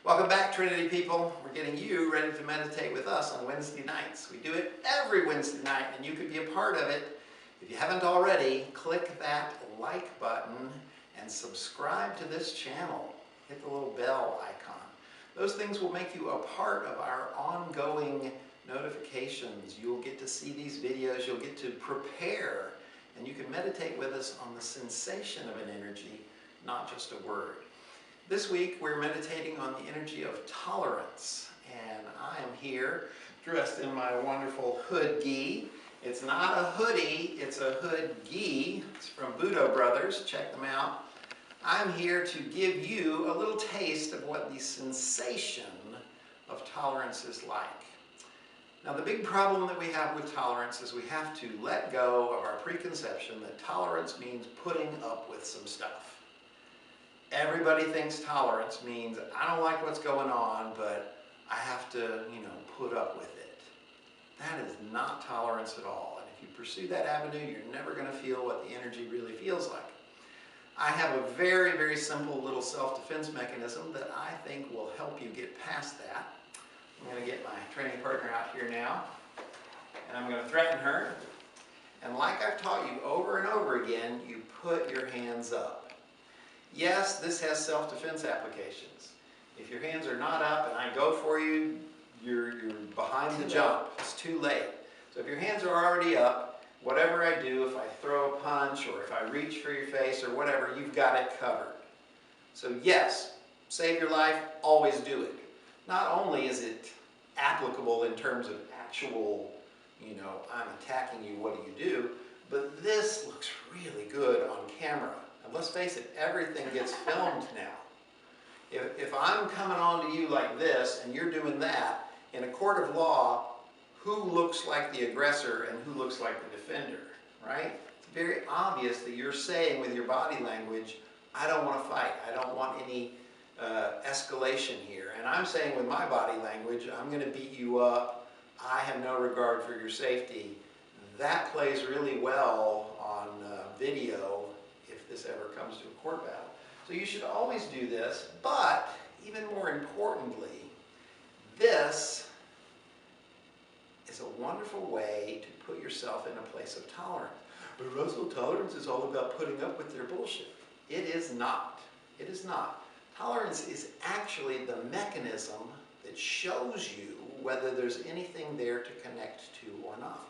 Welcome back, Trinity people. We're getting you ready to meditate with us on Wednesday nights. We do it every Wednesday night, and you could be a part of it. If you haven't already, click that like button and subscribe to this channel. Hit the little bell icon. Those things will make you a part of our ongoing notifications. You'll get to see these videos, you'll get to prepare, and you can meditate with us on the sensation of an energy, not just a word. This week we're meditating on the energy of tolerance, and I am here dressed in my wonderful hood gi. It's not a hoodie, it's a hood gi. It's from Budo Brothers, check them out. I'm here to give you a little taste of what the sensation of tolerance is like. Now, the big problem that we have with tolerance is we have to let go of our preconception that tolerance means putting up with some stuff. Everybody thinks tolerance means I don't like what's going on, but I have to, put up with it. That is not tolerance at all. And if you pursue that avenue, you're never going to feel what the energy really feels like. I have a very, very simple little self-defense mechanism that I think will help you get past that. I'm going to get my training partner out here now, and I'm going to threaten her. And like I've taught you over and over again, you put your hands up. Yes, this has self-defense applications. If your hands are not up and I go for you, you're behind the jump. It's too late. So if your hands are already up, whatever I do, if I throw a punch or if I reach for your face or whatever, you've got it covered. So yes, save your life, always do it. Not only is it applicable in terms of actual, I'm attacking you, what do you do? But this looks really good on camera. And let's face it, everything gets filmed now. If I'm coming on to you like this and you're doing that, in a court of law, who looks like the aggressor and who looks like the defender, right? It's very obvious that you're saying with your body language, I don't want to fight. I don't want any escalation here. And I'm saying with my body language, I'm going to beat you up. I have no regard for your safety. That plays really well on video if this ever comes to a court battle. So you should always do this, but even more importantly, this is a wonderful way to put yourself in a place of tolerance. But Russell, tolerance is all about putting up with their bullshit. It is not. It is not. Tolerance is actually the mechanism that shows you whether there's anything there to connect to or not.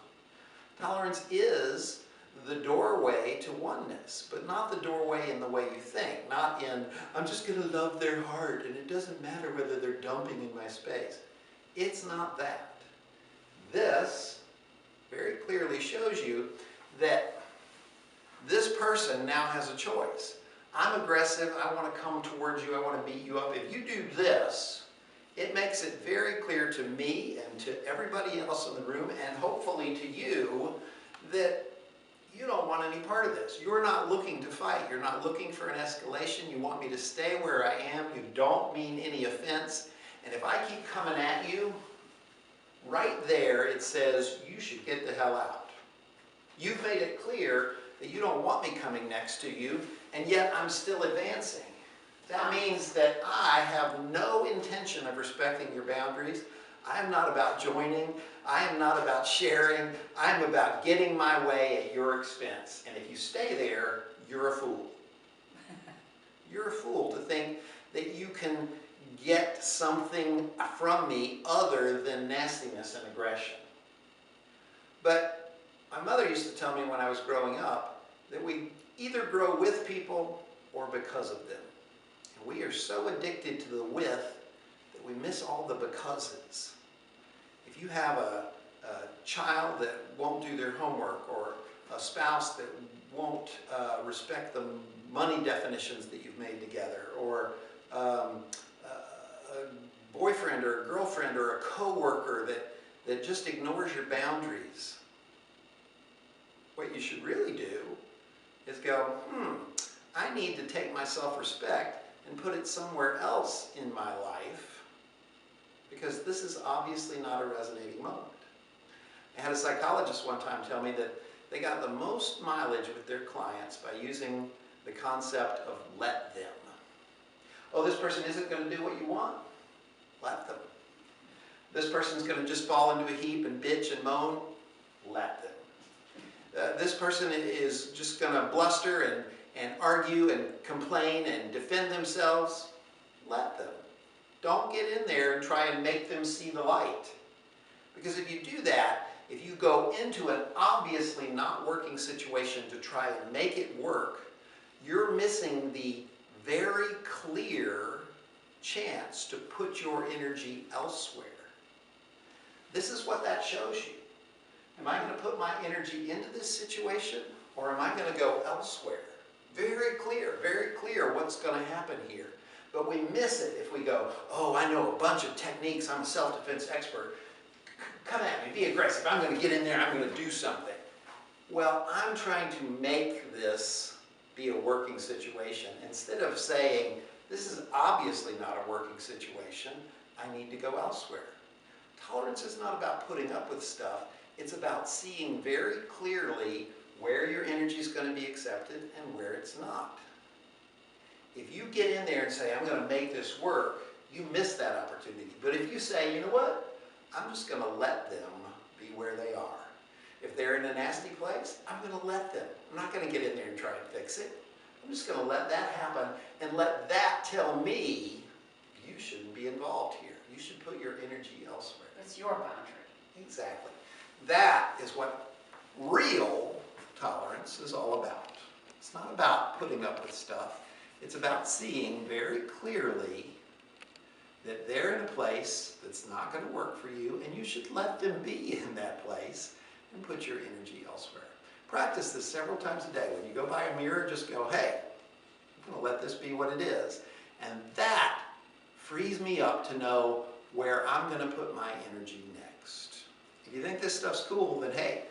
Tolerance is the doorway to oneness, but not the doorway in the way you think. Not in, I'm just going to love their heart and it doesn't matter whether they're dumping in my space. It's not that. This very clearly shows you that this person now has a choice. I'm aggressive, I want to come towards you, I want to beat you up. If you do this, it makes it very clear to me and to everybody else in the room, and hopefully to you, that you don't want any part of this. You're not looking to fight. You're not looking for an escalation. You want me to stay where I am. You don't mean any offense. And if I keep coming at you, right there it says you should get the hell out. You've made it clear that you don't want me coming next to you, and yet I'm still advancing. That means that I have no intention of respecting your boundaries. I am not about joining. I am not about sharing. I'm about getting my way at your expense. And if you stay there, you're a fool. You're a fool to think that you can get something from me other than nastiness and aggression. But my mother used to tell me when I was growing up that we either grow with people or because of them. And we are so addicted to the with that we miss all the becauses. If you have a child that won't do their homework, or a spouse that won't respect the money definitions that you've made together, or a boyfriend or a girlfriend or a coworker that just ignores your boundaries, what you should really do is go, I need to take my self-respect and put it somewhere else in my life, because this is obviously not a resonating moment. I had a psychologist one time tell me that they got the most mileage with their clients by using the concept of let them. Oh, this person isn't going to do what you want? Let them. This person's going to just fall into a heap and bitch and moan. Let them. This person is just going to bluster and argue and complain and defend themselves. Let them. Don't get in there and try and make them see the light. Because if you do that, if you go into an obviously not working situation to try and make it work, you're missing the very clear chance to put your energy elsewhere. This is what that shows you. Am I going to put my energy into this situation, or am I going to go elsewhere? Very clear what's going to happen here. But we miss it if we go, oh, I know a bunch of techniques, I'm a self-defense expert. Come at me, be aggressive, I'm going to get in there, I'm going to do something. Well, I'm trying to make this be a working situation. Instead of saying, this is obviously not a working situation, I need to go elsewhere. Tolerance is not about putting up with stuff, it's about seeing very clearly where your energy is going to be accepted and where it's not. If you get in there and say, I'm going to make this work, you miss that opportunity. But if you say, you know what? I'm just going to let them be where they are. If they're in a nasty place, I'm going to let them. I'm not going to get in there and try and fix it. I'm just going to let that happen and let that tell me you shouldn't be involved here. You should put your energy elsewhere. It's your boundary. Exactly. That is what real tolerance is all about. It's not about putting up with stuff. It's about seeing very clearly that they're in a place that's not going to work for you, and you should let them be in that place and put your energy elsewhere. Practice this several times a day. When you go by a mirror, just go, hey, I'm going to let this be what it is. And that frees me up to know where I'm going to put my energy next. If you think this stuff's cool, then hey,